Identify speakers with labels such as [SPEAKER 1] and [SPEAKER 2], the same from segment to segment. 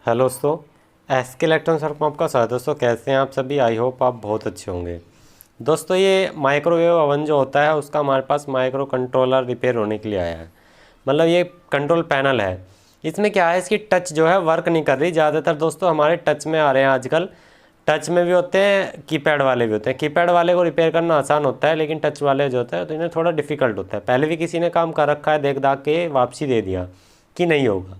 [SPEAKER 1] Hello दोस्तों, SK electronics work में आपका स्वागत है। दोस्तों कैसे हैं आप सभी? आई होप आप बहुत अच्छे होंगे। दोस्तों ये माइक्रोवेव ओवन जो होता है उसका हमारे पास माइक्रो कंट्रोलर रिपेयर होने के लिए आया है। मतलब ये कंट्रोल पैनल है। इसमें क्या है, इसकी टच जो है वर्क नहीं कर रही। ज़्यादातर दोस्तों हमारे टच में आ रहे हैं आजकल। टच में भी होते हैं, कीपैड वाले भी होते हैं। कीपैड वाले को रिपेयर करना आसान होता है, लेकिन टच वाले जो होता है तो इन्हें थोड़ा डिफ़िकल्ट होता है। पहले भी किसी ने काम कर रखा है, देख दाख के वापसी दे दिया कि नहीं होगा।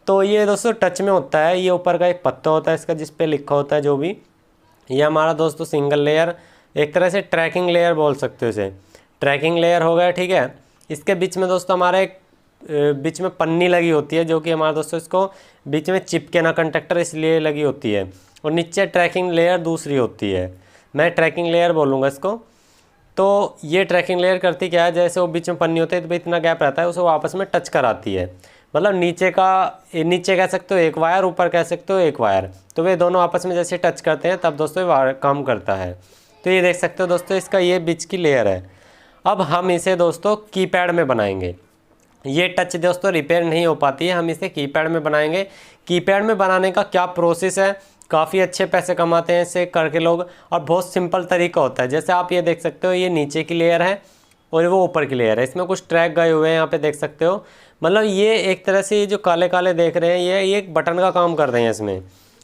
[SPEAKER 1] तो ये दोस्तों टच में होता है। ये ऊपर का एक पत्ता होता है इसका, जिस पे लिखा होता है जो भी। ये हमारा दोस्तों सिंगल लेयर, एक तरह से ट्रैकिंग लेयर बोल सकते हो इसे। ट्रैकिंग लेयर हो गया, ठीक है। इसके बीच में दोस्तों हमारे एक बीच में पन्नी लगी होती है, जो कि हमारे दोस्तों इसको बीच में चिपके ना कंडक्टर, इसलिए लगी होती है। और नीचे ट्रैकिंग लेयर दूसरी होती है, मैं ट्रैकिंग लेयर बोलूँगा इसको। तो ये ट्रैकिंग लेयर करती क्या है, जैसे वो बीच में पन्नी होती है तो इतना गैप रहता है, उसे वो आपस में टच कराती है। मतलब नीचे कह सकते हो एक वायर, ऊपर कह सकते हो एक वायर, तो वे दोनों आपस में जैसे टच करते हैं तब दोस्तों ये वायर काम करता है। तो ये देख सकते हो दोस्तों, इसका ये बीच की लेयर है। अब हम इसे दोस्तों कीपैड में बनाएंगे। ये टच दोस्तों रिपेयर नहीं हो पाती है, हम इसे कीपैड में बनाएंगे। कीपैड में बनाने का क्या प्रोसेस है, काफ़ी अच्छे पैसे कमाते हैं इससे करके लोग, और बहुत सिंपल तरीका होता है। जैसे आप ये देख सकते हो, ये नीचे की लेयर है और वो ऊपर की लेयर है। इसमें कुछ ट्रैक गए हुए हैं, यहाँ पे देख सकते हो। मतलब ये एक तरह से जो काले काले देख रहे हैं, ये एक बटन का काम कर रहे हैं इसमें।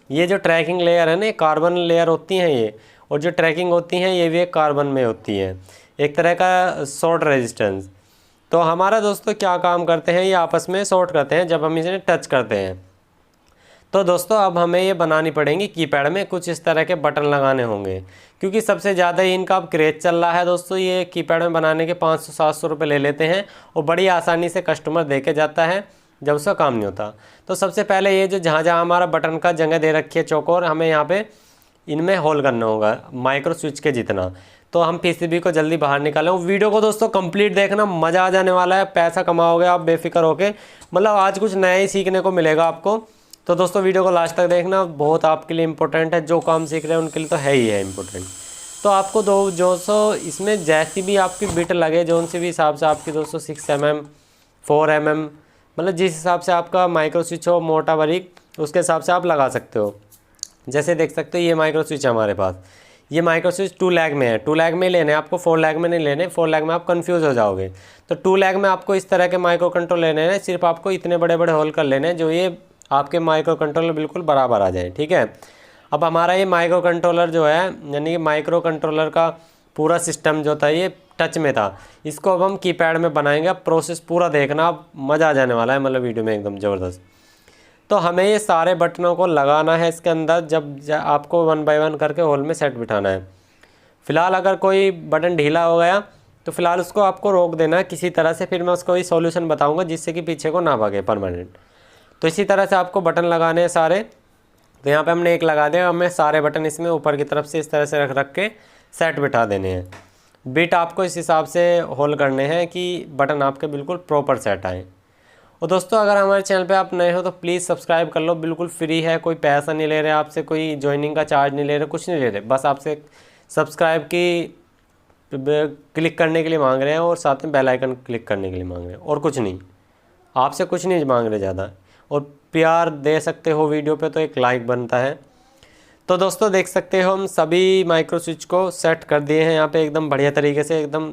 [SPEAKER 1] ये जो ट्रैकिंग लेयर है ना, कार्बन लेयर होती हैं ये, और जो ट्रैकिंग होती हैं ये भी एक कार्बन में होती है, एक तरह का शॉर्ट रेजिस्टेंस। तो हमारा दोस्तों क्या काम करते हैं, ये आपस में शॉर्ट करते हैं जब हम इसे टच करते हैं। तो दोस्तों अब हमें ये बनानी पड़ेंगी कीपैड में, कुछ इस तरह के बटन लगाने होंगे, क्योंकि सबसे ज़्यादा ही इनका अब क्रेज चल रहा है दोस्तों। ये कीपैड में बनाने के 500-700 रुपये ले लेते हैं, और बड़ी आसानी से कस्टमर दे के जाता है जब उसका काम नहीं होता। तो सबसे पहले ये जो जहाँ जहाँ हमारा बटन का जगह दे रखी है चौकोर, हमें यहाँ पे इनमें होल करना होगा माइक्रो स्विच के जितना। तो हम पीसीबी को जल्दी बाहर निकालें। वीडियो को दोस्तों कंप्लीट देखना, मज़ा आ जाने वाला है, पैसा कमाओगे आप बेफिक्र होके। मतलब आज कुछ नया ही सीखने को मिलेगा आपको। तो दोस्तों वीडियो को लास्ट तक देखना, बहुत आपके लिए इंपॉर्टेंट है। जो काम सीख रहे हैं उनके लिए तो है ही है इम्पोर्टेंट। तो आपको जो इसमें जैसी भी आपकी बिट लगे, जो उनसे भी हिसाब से आपकी दोस्तों 6 mm 4 mm, मतलब जिस हिसाब से आपका माइक्रो स्विच हो मोटा बारीक, उसके हिसाब से आप लगा सकते हो। जैसे देख सकते हो ये माइक्रो स्विच है हमारे पास। ये माइक्रो स्विच 2 लैग में है, 2 लैग में लेने आपको, 4 लैग में नहीं लेने। 4 लैग में आप कंफ्यूज हो जाओगे। तो 2 लैग में आपको इस तरह के माइक्रो कंट्रोल लेने हैं। सिर्फ आपको इतने बड़े बड़े होल कर लेने हैं जो ये आपके माइक्रो कंट्रोलर बिल्कुल बराबर आ जाए, ठीक है। अब हमारा ये माइक्रो कंट्रोलर जो है, यानी कि माइक्रो कंट्रोलर का पूरा सिस्टम जो था ये टच में था, इसको अब हम कीपैड में बनाएंगे। अब प्रोसेस पूरा देखना, अब मज़ा आ जाने वाला है, मतलब वीडियो में एकदम ज़बरदस्त। तो हमें ये सारे बटनों को लगाना है इसके अंदर, जब आपको 1 बाय 1 करके होल में सेट बिठाना है। फ़िलहाल अगर कोई बटन ढीला हो गया तो फ़िलहाल उसको आपको रोक देना है किसी तरह से, फिर मैं उसको ये सॉल्यूशन बताऊंगा जिससे कि पीछे को ना भागे परमानेंट। तो इसी तरह से आपको बटन लगाने हैं सारे। तो यहाँ पे हमने एक लगा दिया, हमें सारे बटन इसमें ऊपर की तरफ से इस तरह से रख के सेट बिठा देने हैं। बिट आपको इस हिसाब से होल करने हैं कि बटन आपके बिल्कुल प्रॉपर सेट आए। और दोस्तों अगर हमारे चैनल पे आप नए हो तो प्लीज़ सब्सक्राइब कर लो, बिल्कुल फ्री है, कोई पैसा नहीं ले रहे आपसे, कोई ज्वाइनिंग का चार्ज नहीं ले रहे, कुछ नहीं ले रहे। बस आपसे सब्सक्राइब की क्लिक करने के लिए मांग रहे हैं, और साथ में बेल आइकन क्लिक करने के लिए मांग रहे हैं, और कुछ नहीं। आपसे कुछ नहीं मांग रहे ज़्यादा, और प्यार दे सकते हो वीडियो पे तो एक लाइक बनता है। तो दोस्तों देख सकते हो हम सभी माइक्रो स्विच को सेट कर दिए हैं यहाँ पे एकदम बढ़िया तरीके से, एकदम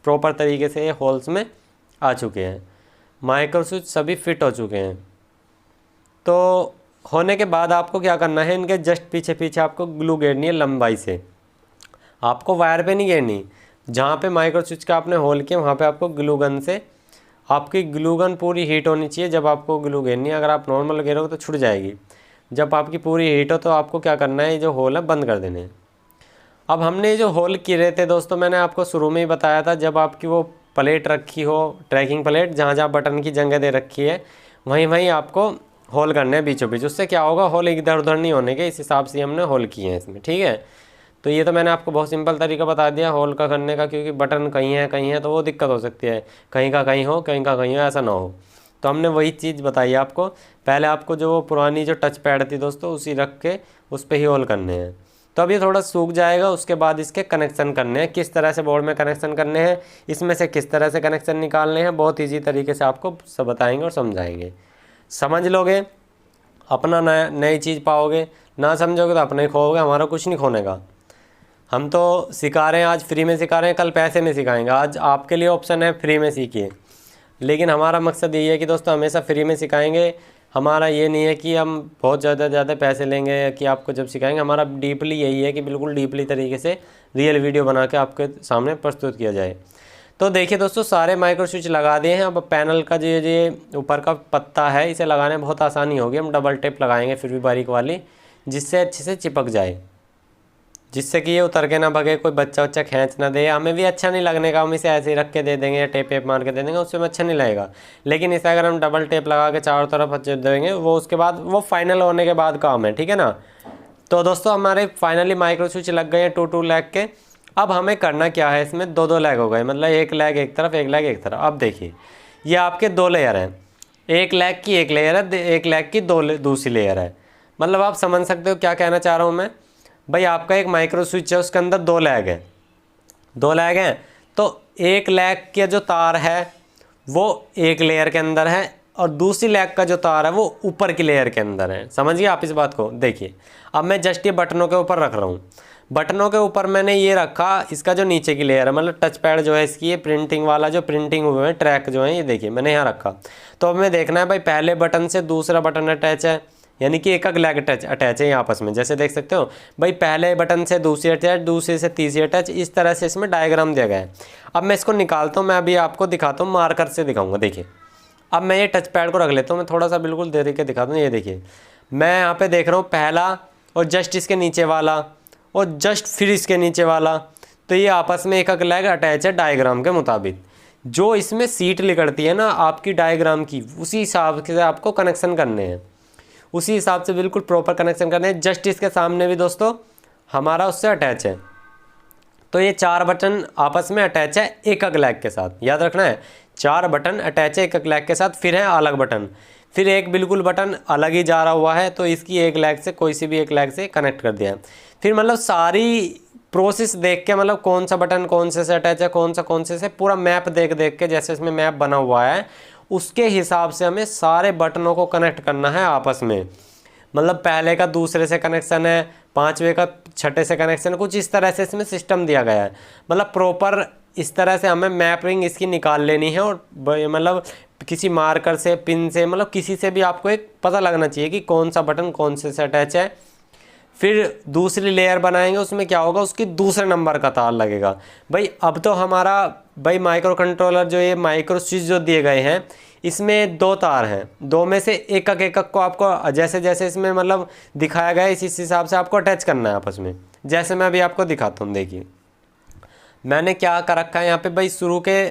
[SPEAKER 1] प्रॉपर तरीके से ये होल्स में आ चुके हैं। माइक्रो स्विच सभी फिट हो चुके हैं। तो होने के बाद आपको क्या करना है, इनके जस्ट पीछे पीछे आपको ग्लू घेरनी है लंबाई से। आपको वायर पे नहीं घेरनी, जहाँ पे माइक्रो स्विच का आपने होल किया वहाँ पे आपको ग्लू गन से, आपकी ग्लू गन पूरी हीट होनी चाहिए जब आपको ग्लू घेरनी है। अगर आप नॉर्मल घेरोगे तो छूट जाएगी। जब आपकी पूरी हीट हो तो आपको क्या करना है, ये जो होल है बंद कर देने हैं। अब हमने जो होल किए थे दोस्तों, मैंने आपको शुरू में ही बताया था, जब आपकी वो प्लेट रखी हो, ट्रैकिंग प्लेट, जहाँ जहाँ बटन की जगह दे रखी है वहीं वहीं आपको होल करने हैं बीचों बीच। उससे क्या होगा, होल इधर उधर नहीं होने के, इस हिसाब से हमने होल किए हैं इसमें, ठीक है। तो ये तो मैंने आपको बहुत सिंपल तरीका बता दिया होल का करने का, क्योंकि बटन कहीं है तो वो दिक्कत हो सकती है, कहीं का कहीं हो, कहीं का कहीं हो, ऐसा ना हो। तो हमने वही चीज़ बताई आपको। पहले आपको जो पुरानी जो टच पैड थी दोस्तों, उसी रख के उस पर ही होल करने हैं। तो अब ये थोड़ा सूख जाएगा, उसके बाद इसके कनेक्शन करने हैं, किस तरह से बोर्ड में कनेक्शन करने हैं, इसमें से किस तरह से कनेक्शन निकालने हैं, बहुत ईजी तरीके से आपको सब बताएंगे और समझाएंगे। समझ लोगे अपना नई चीज़ पाओगे, ना समझोगे तो अपने ही खोओगे, हमारा कुछ नहीं खोने का। हम तो सिखा रहे हैं, आज फ्री में सिखा रहे हैं, कल पैसे में सिखाएंगे। आज आपके लिए ऑप्शन है फ्री में सीखिए, लेकिन हमारा मकसद यही है कि दोस्तों हमेशा फ्री में सिखाएंगे। हमारा ये नहीं है कि हम बहुत ज़्यादा पैसे लेंगे या कि आपको जब सिखाएंगे। हमारा डीपली यही है कि बिल्कुल डीपली तरीके से रियल वीडियो बना के आपके सामने प्रस्तुत किया जाए। तो देखिए दोस्तों, सारे माइक्रो स्विच लगा दिए हैं। अब पैनल का जो ये ऊपर का पत्ता है, इसे लगाने में बहुत आसानी होगी। हम डबल टेप लगाएंगे फिर भी बारीक वाली, जिससे अच्छे से चिपक जाए, जिससे कि ये उतर के ना भगे, कोई बच्चा खींच ना दे। हमें भी अच्छा नहीं लगने का, हम इसे ऐसे ही रख के दे देंगे या टेप वेप मार के दे देंगे, उससे अच्छा नहीं लगेगा। लेकिन इसे अगर हम डबल टेप लगा के चारों तरफ चिप देंगे, वो उसके बाद वो फाइनल होने के बाद काम है, ठीक है ना। तो दोस्तों हमारे फाइनली माइक्रो स्विच लग गए हैं 2 लैग के। अब हमें करना क्या है, इसमें 2 लैग हो गए, मतलब 1 लैग एक तरफ, 1 लैग एक तरफ। अब देखिए ये आपके 2 लेयर हैं, 1 लैग की 1 लेयर है, 1 लैग की दूसरी लेयर है। मतलब आप समझ सकते हो क्या कहना चाह रहा हूँ मैं। भाई आपका एक माइक्रो स्विच है, उसके अंदर 2 लैग है, 2 लैग हैं। तो 1 लैग के जो तार है वो 1 लेयर के अंदर है, और दूसरी लैग का जो तार है वो ऊपर की लेयर के अंदर है। समझिए आप इस बात को। देखिए अब मैं जस्ट ये बटनों के ऊपर रख रहा हूँ, बटनों के ऊपर मैंने ये रखा, इसका जो नीचे की लेयर है, मतलब टच पैड जो है इसकी, ये प्रिंटिंग वाला जो प्रिंटिंग हुए हैं ट्रैक जो है, ये देखिए मैंने यहाँ रखा। तो अब हमें देखना है भाई पहले बटन से दूसरा बटन अटैच है, यानी कि एक लैग अटैच है आपस में, जैसे देख सकते हो भाई पहले बटन से दूसरी अटैच, दूसरे से तीसरी अटैच, इस तरह से इसमें डायग्राम दिया गया है। अब मैं इसको निकालता हूँ, मैं अभी आपको दिखाता हूँ, मार्कर से दिखाऊंगा। देखिए अब मैं ये टच पैड को रख लेता हूँ, मैं थोड़ा सा बिल्कुल दे के दिखाता हूँ। ये देखिए मैं यहाँ पे देख रहा हूँ पहला, और जस्ट इसके नीचे वाला, और जस्ट फिर इसके नीचे वाला। तो ये आपस में एक लैग अटैच है डायग्राम के मुताबिक। जो इसमें सीट निकलती है ना आपकी डायग्राम की, उसी हिसाब से आपको कनेक्शन करने हैं, उसी हिसाब से बिल्कुल प्रॉपर कनेक्शन करने हैं। जस्ट इसके सामने भी दोस्तों हमारा उससे अटैच है। तो ये 4 बटन आपस में अटैच है एक लैग के साथ, याद रखना है 4 बटन अटैच है एक लैग के साथ। फिर है अलग बटन, फिर एक बिल्कुल बटन अलग ही जा रहा हुआ है, तो इसकी 1 लैग से कोई सी भी 1 लैग से कनेक्ट कर दिया है। फिर मतलब सारी प्रोसेस देख के, मतलब कौन सा बटन कौन से अटैच है, कौन से पूरा मैप देख के, जैसे इसमें मैप बना हुआ है उसके हिसाब से हमें सारे बटनों को कनेक्ट करना है आपस में। मतलब पहले का दूसरे से कनेक्शन है, 5वें का 6ठे से कनेक्शन है, कुछ इस तरह से इसमें सिस्टम दिया गया है। मतलब प्रॉपर इस तरह से हमें मैपिंग इसकी निकाल लेनी है, और मतलब किसी मार्कर से, पिन से, मतलब किसी से भी आपको एक पता लगना चाहिए कि कौन सा बटन कौन से अटैच है। फिर दूसरी लेयर बनाएंगे, उसमें क्या होगा, उसकी दूसरे नंबर का तार लगेगा। भाई अब तो हमारा भाई माइक्रो कंट्रोलर जो ये माइक्रो स्विच जो दिए गए हैं, इसमें 2 तार हैं, 2 में से एक को आपको जैसे जैसे इसमें मतलब दिखाया गया है इस हिसाब से आपको अटैच करना है आपस में। जैसे मैं अभी आपको दिखाता हूँ, देखिए मैंने क्या कर रखा है यहाँ पे भाई, शुरू के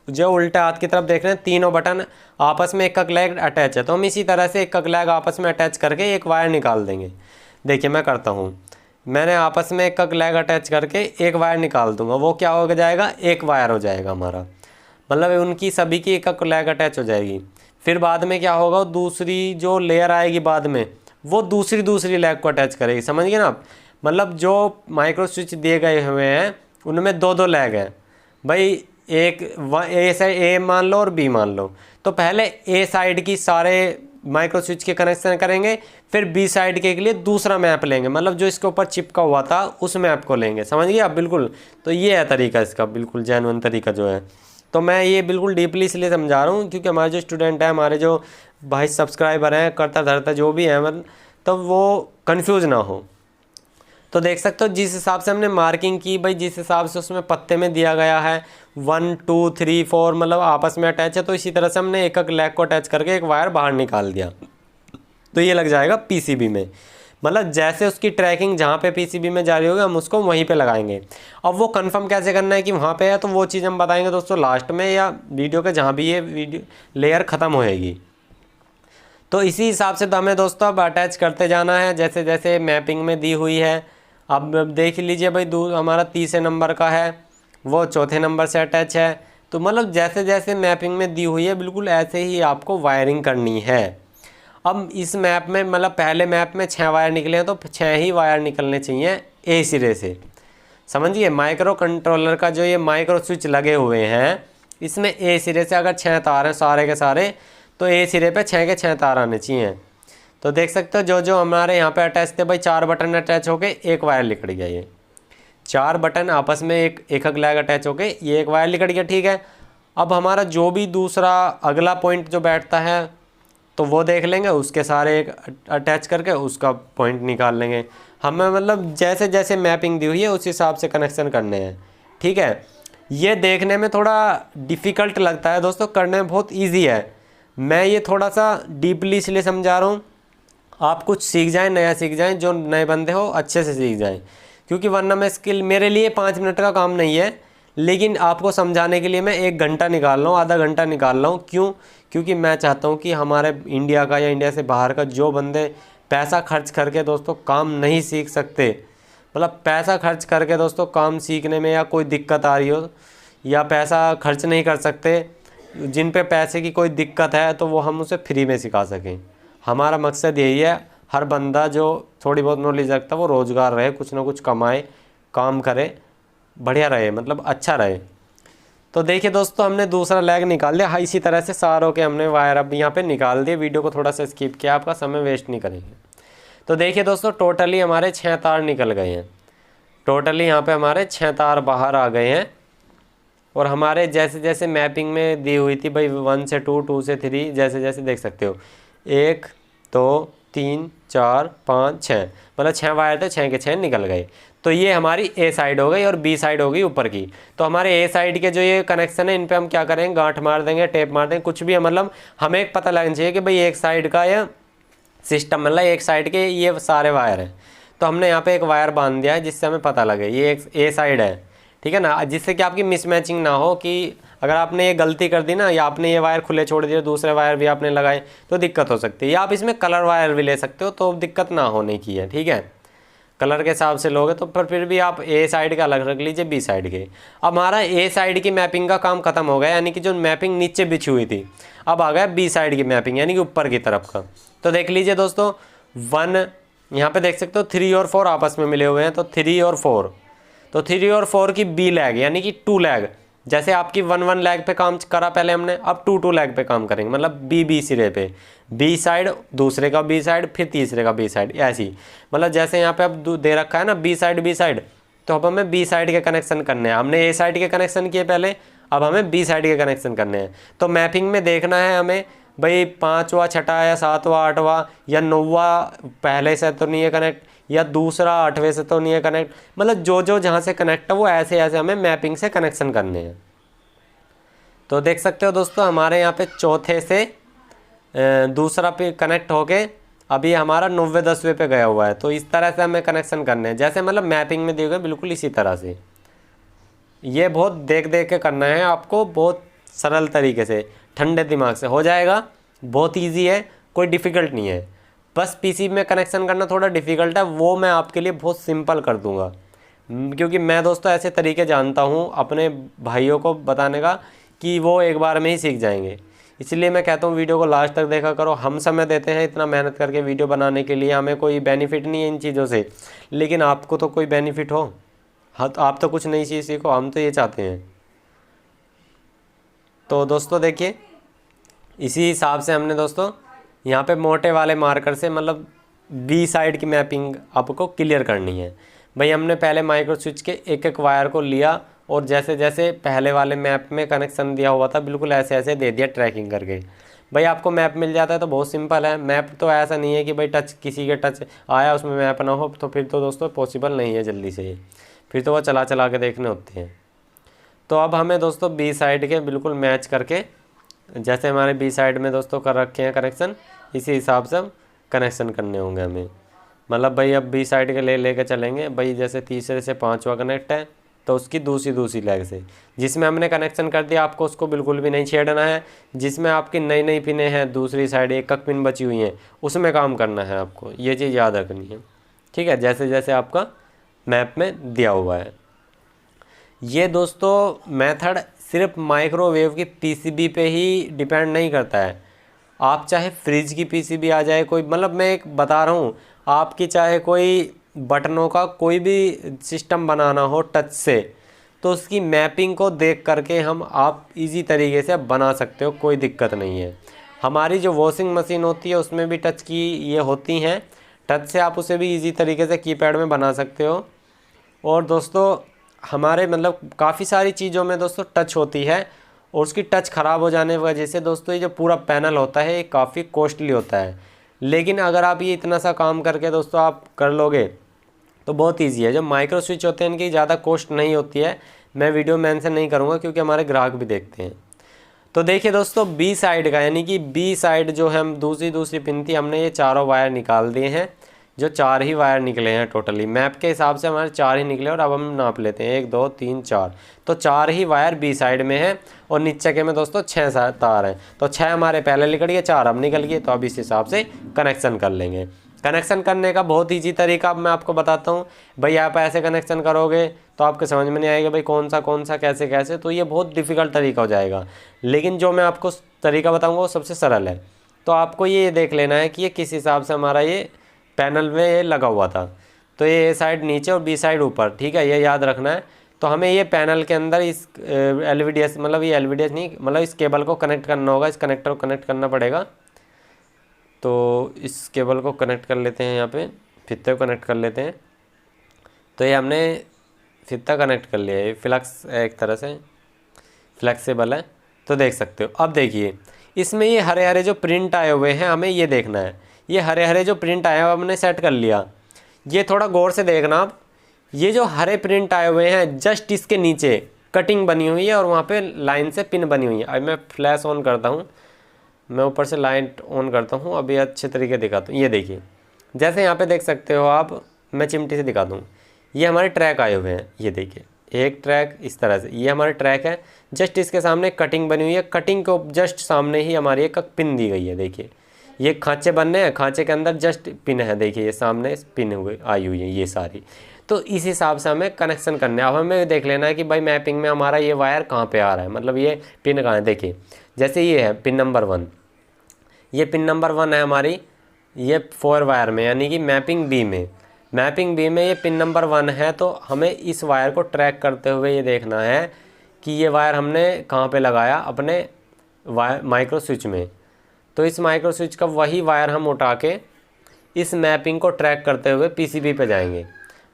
[SPEAKER 1] जो उल्टे हाथ की तरफ देख रहे हैं, तीनों बटन आपस में एक लैग अटैच है। तो हम इसी तरह से एक लैग आपस में अटैच करके एक वायर निकाल देंगे। देखिए मैं करता हूँ, मैंने आपस में एक लैग अटैच करके एक वायर निकाल दूंगा, वो क्या हो जाएगा, एक वायर हो जाएगा हमारा, मतलब उनकी सभी की एक लैग अटैच हो जाएगी। फिर बाद में क्या होगा, दूसरी जो लेयर आएगी बाद में, वो दूसरी लैग को अटैच करेगी। समझ गए ना आप। मतलब जो माइक्रो स्विच दिए गए हुए हैं उनमें 2 लैग हैं भाई, एक ए साइड ए मान लो और बी मान लो। तो पहले ए साइड की सारे माइक्रो स्विच के कनेक्शन करेंगे, फिर बी साइड के लिए दूसरा मैप लेंगे, मतलब जो इसके ऊपर चिपका हुआ था उस मैप को लेंगे। समझ गए आप बिल्कुल। तो ये है तरीका इसका, बिल्कुल जेन्युइन तरीका जो है। तो मैं ये बिल्कुल डीपली इसलिए समझा रहा हूँ क्योंकि हमारे जो स्टूडेंट हैं, हमारे जो भाई सब्सक्राइबर हैं, करता धरता जो भी हैं, मतलब तो वो कन्फ्यूज़ ना हो। तो देख सकते हो जिस हिसाब से हमने मार्किंग की भाई, जिस हिसाब से उसमें पत्ते में दिया गया है 1 2 3 4 मतलब आपस में अटैच है, तो इसी तरह से हमने एक लैग को अटैच करके एक वायर बाहर निकाल दिया। तो ये लग जाएगा पीसीबी में, मतलब जैसे उसकी ट्रैकिंग जहाँ पे पीसीबी में जारी होगी हम उसको वहीं पे लगाएंगे। अब वो कंफर्म कैसे करना है कि वहाँ पे है, तो वो चीज़ हम बताएंगे दोस्तों लास्ट में, या वीडियो के जहाँ भी ये वीडियो लेयर ख़त्म होएगी। तो इसी हिसाब से तो हमें दोस्तों अब अटैच करते जाना है जैसे जैसे मैपिंग में दी हुई है। अब देख लीजिए भाई, हमारा 30 नंबर का है, वो 4थे नंबर से अटैच है। तो मतलब जैसे जैसे मैपिंग में दी हुई है बिल्कुल ऐसे ही आपको वायरिंग करनी है। अब इस मैप में मतलब पहले मैप में 6 वायर निकले हैं, तो 6 ही वायर निकलने चाहिए ए सिरे से। समझिए माइक्रो कंट्रोलर का जो ये माइक्रो स्विच लगे हुए हैं, इसमें ए सिरे से अगर 6 तार हैं सारे के सारे, तो ए सिरे पे 6 के 6 तार आने चाहिए। तो देख सकते हो जो जो हमारे यहाँ पे अटैच थे भाई, 4 बटन अटैच हो गए, एक वायर लिकड़ गया। ये 4 बटन आपस में एक लैग अटैच हो गए, ये एक वायर लिकड़ गया। ठीक है, अब हमारा जो भी दूसरा अगला पॉइंट जो बैठता है तो वो देख लेंगे, उसके सारे एक अटैच करके उसका पॉइंट निकाल लेंगे। हमें मतलब जैसे जैसे मैपिंग दी हुई है उस हिसाब से कनेक्शन करने हैं। ठीक है, ये देखने में थोड़ा डिफ़िकल्ट लगता है दोस्तों, करने में बहुत ईजी है। मैं ये थोड़ा सा डीपली इसलिए समझा रहा हूँ, आप कुछ सीख जाएं, नया सीख जाएं, जो नए बंदे हो अच्छे से सीख जाएं, क्योंकि वरना मैं स्किल, मेरे लिए 5 मिनट का काम नहीं है, लेकिन आपको समझाने के लिए मैं 1 घंटा निकाल रहा हूँ, आधा घंटा निकाल रहा हूँ। क्यों? क्योंकि मैं चाहता हूँ कि हमारे इंडिया का या इंडिया से बाहर का जो बंदे पैसा खर्च करके दोस्तों काम नहीं सीख सकते, मतलब पैसा खर्च करके दोस्तों काम सीखने में या कोई दिक्कत आ रही हो या पैसा खर्च नहीं कर सकते, जिन पे पैसे की कोई दिक्कत है, तो वो हम उसे फ्री में सिखा सकें। हमारा मकसद यही है, हर बंदा जो थोड़ी बहुत नॉलेज रखता है वो रोज़गार रहे, कुछ ना कुछ कमाए, काम करे, बढ़िया रहे, मतलब अच्छा रहे। तो देखिए दोस्तों, हमने दूसरा लैग निकाल लिया। हाँ, इसी तरह से सारों के हमने वायर अब यहाँ पे निकाल दिए। वीडियो को थोड़ा सा स्किप किया, आपका समय वेस्ट नहीं करेंगे। तो देखिए दोस्तों, टोटली हमारे 6 तार निकल गए हैं। टोटली यहाँ पे हमारे 6 तार बाहर आ गए हैं। और हमारे जैसे जैसे मैपिंग में दी हुई थी भाई 1 से 2, 2 से 3, जैसे जैसे देख सकते हो 1 2 3 4 5 6, मतलब 6 वायर थे, 6 के 6 निकल गए। तो ये हमारी ए साइड हो गई और बी साइड हो गई ऊपर की। तो हमारे ए साइड के जो ये कनेक्शन है, इन पे हम क्या करेंगे, गांठ मार देंगे, टेप मार देंगे, कुछ भी है, मतलब हमें एक पता लगना चाहिए कि भाई एक साइड का यह सिस्टम, मतलब एक साइड के ये सारे वायर हैं। तो हमने यहाँ पे एक वायर बांध दिया है जिससे हमें पता लगे ये एक ए साइड है। ठीक है ना, जिससे कि आपकी मिसमैचिंग ना हो, कि अगर आपने ये गलती कर दी ना, या आपने ये वायर खुले छोड़ दिए, दूसरे वायर भी आपने लगाए, तो दिक्कत हो सकती है। या आप इसमें कलर वायर भी ले सकते हो, तो दिक्कत ना होने की है। ठीक है, कलर के हिसाब से लोगे तो, पर फिर भी आप ए साइड का अलग रख लीजिए, बी साइड के। अब हमारा ए साइड की मैपिंग का काम खत्म हो गया, यानी कि जो मैपिंग नीचे बिछी हुई थी, अब आ गया बी साइड की मैपिंग, यानी कि ऊपर की तरफ का। तो देख लीजिए दोस्तों, 1 यहाँ पे देख सकते हो 3 और 4 आपस में मिले हुए हैं, तो 3 और 4, तो 3 और 4 की बी लैग, यानी कि 2 लैग। जैसे आपकी 1 लैग पे काम करा पहले हमने, अब 2 लैग पे काम करेंगे, मतलब बी सिरे पे, बी साइड, दूसरे का बी साइड, फिर तीसरे का बी साइड, ऐसी। मतलब जैसे यहाँ पे अब दे रखा है ना बी साइड, तो अब हमें बी साइड के कनेक्शन करने हैं। हमने ए साइड के कनेक्शन किए पहले, अब हमें बी साइड के कनेक्शन करने हैं। तो मैपिंग में देखना है हमें भाई 5वां, 6वां या 7वां, 8वां या 9वां पहले से तो नहीं है कनेक्ट, या दूसरा 8वें से तो नहीं है कनेक्ट, मतलब जो जो जहाँ से कनेक्ट है वो ऐसे ऐसे हमें मैपिंग से कनेक्शन करने हैं। तो देख सकते हो दोस्तों, हमारे यहाँ पे चौथे से दूसरा पे कनेक्ट होके अभी हमारा 90 10वें पे गया हुआ है। तो इस तरह से हमें कनेक्शन करने हैं, जैसे मतलब मैपिंग में दिए गए बिल्कुल इसी तरह से। ये बहुत देख देख के करना है आपको, बहुत सरल तरीके से, ठंडे दिमाग से हो जाएगा, बहुत इजी है, कोई डिफ़िकल्ट नहीं है। बस पीसी में कनेक्शन करना थोड़ा डिफ़िकल्ट है, वो मैं आपके लिए बहुत सिंपल कर दूंगा, क्योंकि मैं दोस्तों ऐसे तरीके जानता हूँ अपने भाइयों को बताने का कि वो एक बार में ही सीख जाएंगे। इसलिए मैं कहता हूँ वीडियो को लास्ट तक देखा करो। हम समय देते हैं इतना मेहनत करके वीडियो बनाने के लिए, हमें कोई बेनिफिट नहीं है इन चीज़ों से, लेकिन आपको तो कोई बेनिफिट हो। हाँ, तो आप तो कुछ नई चीज़ सीखो, हम तो ये चाहते हैं। तो दोस्तों देखिए, इसी हिसाब से हमने दोस्तों यहाँ पे मोटे वाले मार्कर से मतलब बी साइड की मैपिंग आपको क्लियर करनी है। भाई हमने पहले माइक्रो स्विच के एक एक वायर को लिया और जैसे जैसे पहले वाले मैप में कनेक्शन दिया हुआ था बिल्कुल ऐसे ऐसे दे दिया ट्रैकिंग करके। भाई आपको मैप मिल जाता है तो बहुत सिंपल है। मैप तो ऐसा नहीं है कि भाई टच, किसी के टच आया उसमें मैप ना हो, तो फिर तो दोस्तों पॉसिबल नहीं है जल्दी से, फिर तो वो चला चला के देखने होते हैं। तो अब हमें दोस्तों बी साइड के बिल्कुल मैच करके, जैसे हमारे बी साइड में दोस्तों कर रखे हैं कनेक्शन, इसी हिसाब से कनेक्शन करने होंगे हमें। मतलब भाई अब बी साइड के लेके चलेंगे। भाई जैसे तीसरे से 5वां कनेक्ट है तो उसकी दूसरी लेग से, जिसमें हमने कनेक्शन कर दिया, आपको उसको बिल्कुल भी नहीं छेड़ना है। जिसमें आपकी नई नई पिनें हैं, दूसरी साइड एक पिन बची हुई हैं, उसमें काम करना है आपको, ये चीज़ याद रखनी है। ठीक है, जैसे जैसे आपका मैप में दिया हुआ है। ये दोस्तों मेथड सिर्फ माइक्रोवेव की पीसीबी पे ही डिपेंड नहीं करता है। आप चाहे फ्रिज की पीसीबी आ जाए कोई, मतलब मैं एक बता रहा हूँ, आपकी चाहे कोई बटनों का कोई भी सिस्टम बनाना हो टच से, तो उसकी मैपिंग को देख करके आप इजी तरीके से बना सकते हो, कोई दिक्कत नहीं है। हमारी जो वॉशिंग मशीन होती है उसमें भी टच की ये होती हैं, टच से आप उसे भी इजी तरीके से कीपैड में बना सकते हो। और दोस्तों हमारे मतलब काफ़ी सारी चीज़ों में दोस्तों टच होती है, और उसकी टच ख़राब हो जाने की वजह से दोस्तों ये जो पूरा पैनल होता है ये काफ़ी कॉस्टली होता है। लेकिन अगर आप ये इतना सा काम करके दोस्तों आप कर लोगे तो बहुत ईजी है। जो माइक्रो स्विच होते हैं इनकी ज़्यादा कॉस्ट नहीं होती है, मैं वीडियो मेंशन नहीं करूँगा क्योंकि हमारे ग्राहक भी देखते हैं। तो देखिए दोस्तों बी साइड का, यानी कि बी साइड जो हम दूसरी पिन थी, हमने ये चारों वायर निकाल दिए हैं। जो 4 ही वायर निकले हैं टोटली, मैप के हिसाब से हमारे 4 ही निकले, और अब हम नाप लेते हैं 1 2 3 4। तो 4 ही वायर बी साइड में है, और नीचे के में दोस्तों 6 तार हैं। तो 6 हमारे पहले निकल गए, 4 अब निकल गए। तो अब इस हिसाब से कनेक्शन कर लेंगे। कनेक्शन करने का बहुत ईजी तरीका मैं आपको बताता हूँ। भाई आप ऐसे कनेक्शन करोगे तो आपके समझ में नहीं आएगा भाई कौन सा कैसे कैसे, तो ये बहुत डिफ़िकल्ट तरीका हो जाएगा। लेकिन जो मैं आपको तरीका बताऊँगा वो सबसे सरल है। तो आपको ये देख लेना है कि ये किस हिसाब से हमारा ये पैनल में ये लगा हुआ था। तो ये ए साइड नीचे और बी साइड ऊपर, ठीक है, ये याद रखना है। तो हमें ये पैनल के अंदर इस LVDS मतलब ये LVDS नहीं, मतलब इस केबल को कनेक्ट करना होगा, इस कनेक्टर को कनेक्ट करना पड़ेगा। तो इस केबल को कनेक्ट कर लेते हैं, यहाँ पे फीते को कनेक्ट कर लेते हैं। तो ये हमने फीता कनेक्ट कर लिया है, ये फ्लक्स एक तरह से फ्लेक्सिबल है, तो देख सकते हो। अब देखिए इसमें ये हरे हरे जो प्रिंट आए हुए हैं हमें ये देखना है। ये हरे हरे जो प्रिंट आए हुए हमने सेट कर लिया। ये थोड़ा गौर से देखना आप, ये जो हरे प्रिंट आए हुए हैं जस्ट इसके नीचे कटिंग बनी हुई है और वहाँ पे लाइन से पिन बनी हुई है। अब मैं फ्लैश ऑन करता हूँ, मैं ऊपर से लाइट ऑन करता हूँ, अभी अच्छे तरीके दिखाता हूँ। ये देखिए जैसे यहाँ पे देख सकते हो आप, मैं चिमटी से दिखा दूँ। ये हमारे ट्रैक आए हुए हैं, ये देखिए एक ट्रैक इस तरह से, ये हमारे ट्रैक है। जस्ट इसके सामने कटिंग बनी हुई है, कटिंग को जस्ट सामने ही हमारी एक पिन दी गई है। देखिए ये खांचे बनने हैं, खांचे के अंदर जस्ट पिन है, देखिए ये सामने पिन हुए आई हुई है ये सारी। तो इस हिसाब से हमें कनेक्शन करने हैं। अब हमें देख लेना है कि भाई मैपिंग में हमारा ये वायर कहाँ पे आ रहा है, मतलब ये पिन कहाँ है। देखिए जैसे ये है पिन नंबर 1, ये पिन नंबर 1 है हमारी, ये 4 वायर में, यानी कि मैपिंग बी में। मैपिंग बी में ये पिन नंबर 1 है, तो हमें इस वायर को ट्रैक करते हुए ये देखना है कि ये वायर हमने कहाँ पे लगाया, अपने वायर माइक्रो स्विच में। तो इस माइक्रो स्विच का वही वायर हम उठा के इस मैपिंग को ट्रैक करते हुए PCB पे जाएंगे।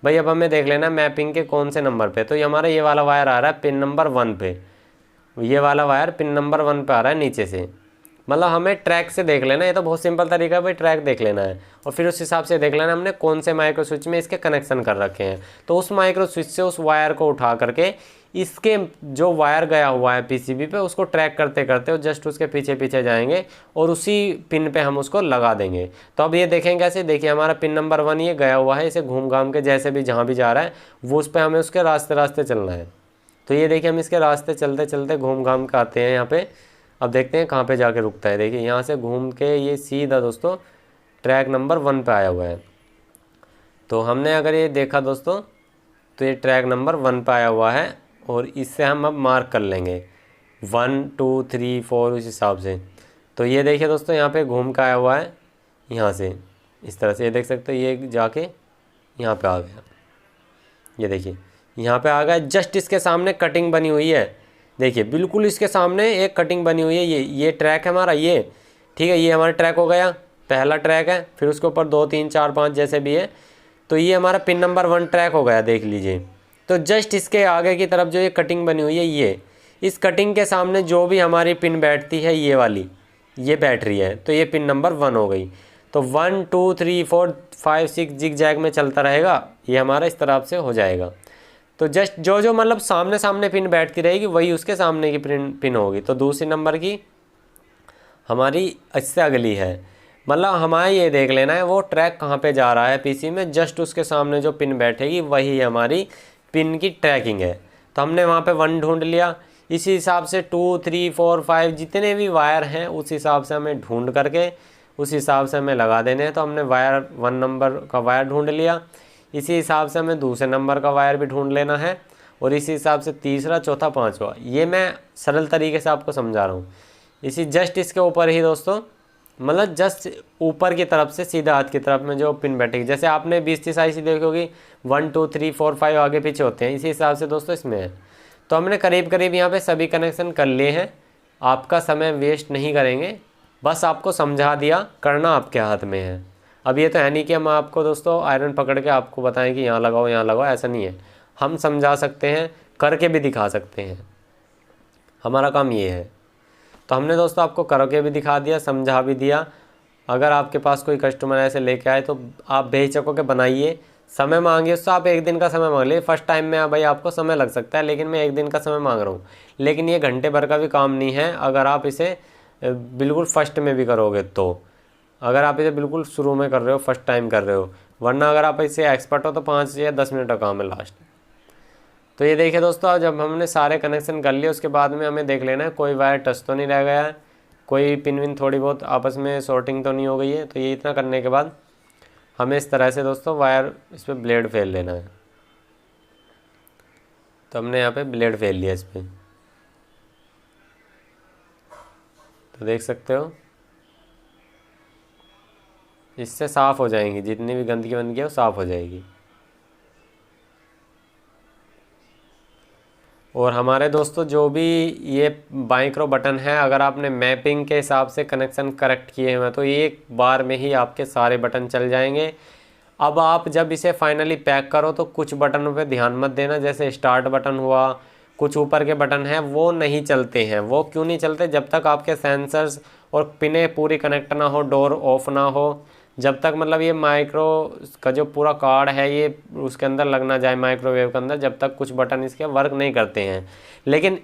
[SPEAKER 1] भाई अब हमें देख लेना मैपिंग के कौन से नंबर पे। तो ये हमारा ये वाला वायर आ रहा है पिन नंबर 1 पे, ये वाला वायर पिन नंबर 1 पे आ रहा है नीचे से। मतलब हमें ट्रैक से देख लेना है, ये तो बहुत सिंपल तरीका है भाई, ट्रैक देख लेना है और फिर उस हिसाब से देख लेना हमने कौन से माइक्रो स्विच में इसके कनेक्शन कर रखे हैं। तो उस माइक्रो स्विच से उस वायर को उठा करके इसके जो वायर गया हुआ है PCB पे उसको ट्रैक करते करते और जस्ट उसके पीछे पीछे जाएंगे और उसी पिन पे हम उसको लगा देंगे। तो अब ये देखेंगे कैसे, देखिए हमारा पिन नंबर 1 ये गया हुआ है, इसे घूम घाम के जैसे भी जहाँ भी जा रहा है वो उस पर हमें उसके रास्ते चलना है। तो ये देखिए हम इसके रास्ते चलते चलते घूम घाम के आते हैं यहाँ पे। अब देखते हैं कहाँ पे जाके रुकता है। देखिए यहाँ से घूम के ये सीधा दोस्तों ट्रैक नंबर 1 पे आया हुआ है। तो हमने अगर ये देखा दोस्तों तो ये ट्रैक नंबर 1 पे आया हुआ है और इससे हम अब मार्क कर लेंगे 1 2 3 4 उस हिसाब से। तो ये देखिए दोस्तों यहाँ पे घूम के आया हुआ है, यहाँ से इस तरह से ये देख सकते हो, ये जाके यहाँ पे आ गया। ये देखिए यहाँ पे आ गया, जस्ट इसके सामने कटिंग बनी हुई है। देखिए बिल्कुल इसके सामने एक कटिंग बनी हुई है, ये ट्रैक है हमारा, ये ठीक है, ये हमारा ट्रैक हो गया, पहला ट्रैक है। फिर उसके ऊपर 2 3 4 5 जैसे भी है, तो ये हमारा पिन नंबर 1 ट्रैक हो गया, देख लीजिए। तो जस्ट इसके आगे की तरफ जो ये कटिंग बनी हुई है, ये इस कटिंग के सामने जो भी हमारी पिन बैठती है ये वाली, ये बैठ रही है, तो ये पिन नंबर 1 हो गई। तो 1 2 3 4 5 6 जिग जैग में चलता रहेगा, ये हमारा इस तरह से हो जाएगा। तो जस्ट जो मतलब सामने सामने पिन बैठती रहेगी वही उसके सामने की पिन होगी। तो दूसरी नंबर की हमारी इससे अगली है, मतलब हमारे ये देख लेना है वो ट्रैक कहाँ पे जा रहा है PC में, जस्ट उसके सामने जो पिन बैठेगी वही हमारी पिन की ट्रैकिंग है। तो हमने वहाँ पे 1 ढूंढ लिया। इसी हिसाब से 2 3 4 5 जितने भी वायर हैं उस हिसाब से हमें ढूंढ करके उस हिसाब से हमें लगा देने हैं। तो हमने वायर 1 नंबर का वायर ढूंढ लिया, इसी हिसाब से हमें दूसरे नंबर का वायर भी ढूंढ लेना है और इसी हिसाब से तीसरा चौथा पांचवा। ये मैं सरल तरीके से आपको समझा रहा हूँ। इसी जस्ट इसके ऊपर ही दोस्तों, मतलब जस्ट ऊपर की तरफ से सीधा हाथ की तरफ में जो पिन बैठेगी, जैसे आपने 20-30 IC देखी होगी 1 2 3 4 5 आगे पीछे होते हैं, इसी हिसाब से दोस्तों इसमें है। तो हमने करीब करीब यहाँ पे सभी कनेक्शन कर लिए हैं, आपका समय वेस्ट नहीं करेंगे। बस आपको समझा दिया, करना आपके हाथ में है। अब ये तो है नहीं कि हम आपको दोस्तों आयरन पकड़ के आपको बताएं कि यहाँ लगाओ यहाँ लगाओ, ऐसा नहीं है। हम समझा सकते हैं, करके भी दिखा सकते हैं, हमारा काम ये है। तो हमने दोस्तों आपको करके भी दिखा दिया, समझा भी दिया। अगर आपके पास कोई कस्टमर ऐसे लेके आए तो आप बेहिचक होकर बनाइए। समय मांगिए उससे, आप 1 दिन का समय मांग लीजिए। फर्स्ट टाइम में भाई आपको समय लग सकता है, लेकिन मैं 1 दिन का समय मांग रहा हूँ। लेकिन ये घंटे भर का भी काम नहीं है अगर आप इसे बिल्कुल फर्स्ट में भी करोगे तो। अगर आप इसे बिल्कुल शुरू में कर रहे हो, फर्स्ट टाइम कर रहे हो, वरना अगर आप इसे एक्सपर्ट हो तो 5 या 10 मिनट का काम है लास्ट। तो ये देखिए दोस्तों, जब हमने सारे कनेक्शन कर लिए उसके बाद में हमें देख लेना है कोई वायर टच तो नहीं रह गया है, कोई पिन विन थोड़ी बहुत आपस में शॉर्टिंग तो नहीं हो गई है। तो ये इतना करने के बाद हमें इस तरह से दोस्तों वायर इस पर ब्लेड फेल लेना है। तो हमने यहाँ पे ब्लेड फेल लिया इस पर, तो देख सकते हो इससे साफ़ हो जाएंगी, जितनी भी गंदगी वंदगी है वो साफ़ हो जाएगी। और हमारे दोस्तों जो भी ये माइक्रो बटन है, अगर आपने मैपिंग के हिसाब से कनेक्शन करेक्ट किए हैं तो एक बार में ही आपके सारे बटन चल जाएंगे। अब आप जब इसे फाइनली पैक करो तो कुछ बटनों पे ध्यान मत देना, जैसे स्टार्ट बटन हुआ, कुछ ऊपर के बटन हैं वो नहीं चलते हैं। वो क्यों नहीं चलते? जब तक आपके सेंसर्स और पिनें पूरी कनेक्ट ना हो, डोर ऑफ ना हो, जब तक मतलब ये माइक्रो का जो पूरा कार्ड है ये उसके अंदर लग ना जाए माइक्रोवेव के अंदर, जब तक कुछ बटन इसके वर्क नहीं करते हैं। लेकिन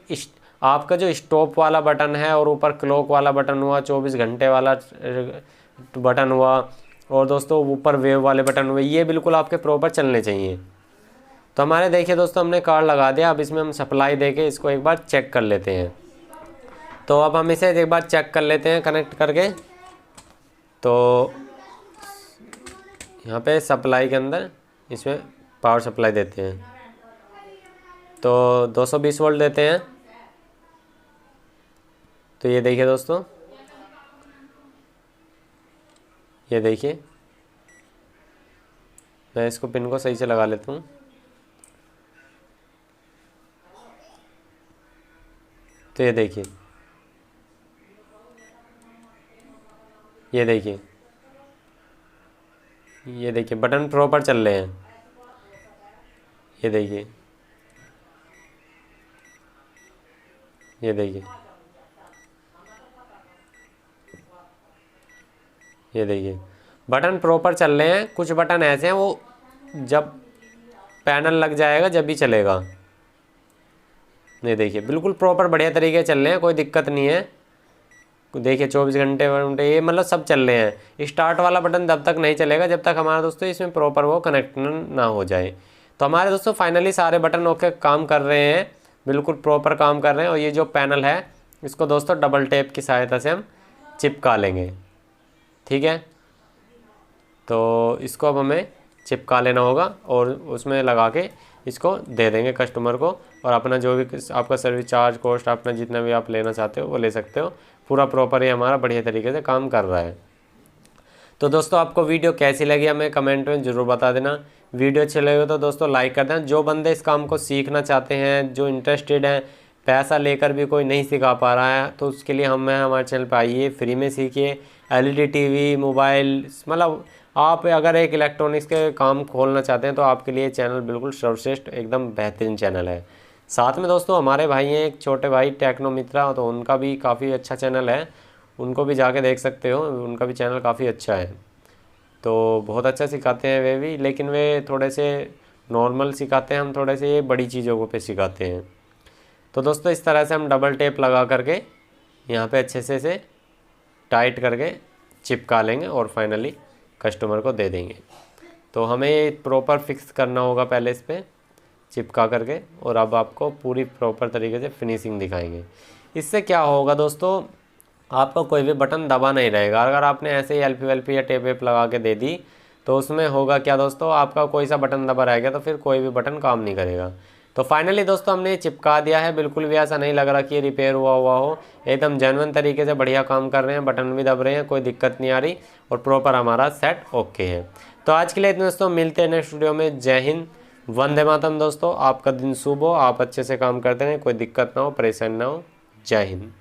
[SPEAKER 1] आपका जो स्टॉप वाला बटन है और ऊपर क्लॉक वाला बटन हुआ, 24 घंटे वाला बटन हुआ, और दोस्तों ऊपर वेव वाले बटन हुए, ये बिल्कुल आपके प्रॉपर चलने चाहिए। तो हमारे देखिए दोस्तों हमने कार्ड लगा दिया। अब इसमें हम सप्लाई देके इसको एक बार चेक कर लेते हैं। तो अब हम इसे एक बार चेक कर लेते हैं कनेक्ट करके। तो यहाँ पे सप्लाई के अंदर इसमें पावर सप्लाई देते हैं, तो 220 वोल्ट देते हैं। तो ये देखिए दोस्तों, ये देखिए मैं इसको पिन को सही से लगा लेता हूँ। तो ये देखिए, ये देखिए, ये देखिए बटन प्रॉपर चल रहे हैं। ये देखिए, ये देखिए, ये देखिए बटन प्रॉपर चल रहे हैं। कुछ बटन ऐसे हैं वो जब पैनल लग जाएगा जब भी चलेगा। ये देखिए बिल्कुल प्रॉपर बढ़िया तरीके चल रहे हैं, कोई दिक्कत नहीं है। देखिए 24 घंटे ये मतलब सब चल रहे हैं। स्टार्ट वाला बटन तब तक नहीं चलेगा जब तक हमारा दोस्तों इसमें प्रॉपर वो कनेक्ट ना हो जाए। तो हमारे दोस्तों फाइनली सारे बटन ओके काम कर रहे हैं, बिल्कुल प्रॉपर काम कर रहे हैं। और ये जो पैनल है इसको दोस्तों डबल टेप की सहायता से हम चिपका लेंगे, ठीक है। तो इसको अब हमें चिपका लेना होगा और उसमें लगा के इसको दे देंगे कस्टमर को। और अपना जो भी आपका सर्विस चार्ज कॉस्ट अपना जितना भी आप लेना चाहते हो वो ले सकते हो। पूरा प्रॉपर ही हमारा बढ़िया तरीके से काम कर रहा है। तो दोस्तों आपको वीडियो कैसी लगी हमें कमेंट में ज़रूर बता देना। वीडियो अच्छी लगे तो दोस्तों लाइक कर देना। जो बंदे इस काम को सीखना चाहते हैं, जो इंटरेस्टेड हैं, पैसा लेकर भी कोई नहीं सिखा पा रहा है, तो उसके लिए हमारे चैनल पर आइए, फ्री में सीखिए। LED टीवी, मोबाइल, मतलब आप अगर एक इलेक्ट्रॉनिक्स के काम खोलना चाहते हैं तो आपके लिए चैनल बिल्कुल सर्वश्रेष्ठ एकदम बेहतरीन चैनल है। साथ में दोस्तों हमारे भाई हैं एक छोटे भाई टेक्नो मित्रा, तो उनका भी काफ़ी अच्छा चैनल है, उनको भी जाके देख सकते हो, उनका भी चैनल काफ़ी अच्छा है। तो बहुत अच्छा सिखाते हैं वे भी, लेकिन वे थोड़े से नॉर्मल सिखाते हैं, हम थोड़े से ये बड़ी चीज़ों को पे सिखाते हैं। तो दोस्तों इस तरह से हम डबल टेप लगा करके यहाँ पे अच्छे से टाइट करके चिपका लेंगे और फाइनली कस्टमर को दे देंगे। तो हमें प्रॉपर फिक्स करना होगा पहले इस पर चिपका करके, और अब आपको पूरी प्रॉपर तरीके से फिनिशिंग दिखाएंगे। इससे क्या होगा दोस्तों, आपका कोई भी बटन दबा नहीं रहेगा। अगर आपने ऐसे ही एल्पी या टेप वेप लगा के दे दी तो उसमें होगा क्या दोस्तों, आपका कोई सा बटन दबा रहेगा तो फिर कोई भी बटन काम नहीं करेगा। तो फाइनली दोस्तों हमने चिपका दिया है, बिल्कुल भी ऐसा नहीं लग रहा कि ये रिपेयर हुआ हो, एकदम जेन्युइन तरीके से बढ़िया काम कर रहे हैं, बटन भी दब रहे हैं, कोई दिक्कत नहीं आ रही और प्रॉपर हमारा सेट ओके है। तो आज के लिए इतने दोस्तों, मिलते हैं नेक्स्ट वीडियो में। जय हिंद, वंदे मातरम दोस्तों। आपका दिन शुभ हो, आप अच्छे से काम करते रहें, कोई दिक्कत ना हो, परेशानी ना हो। जय हिंद।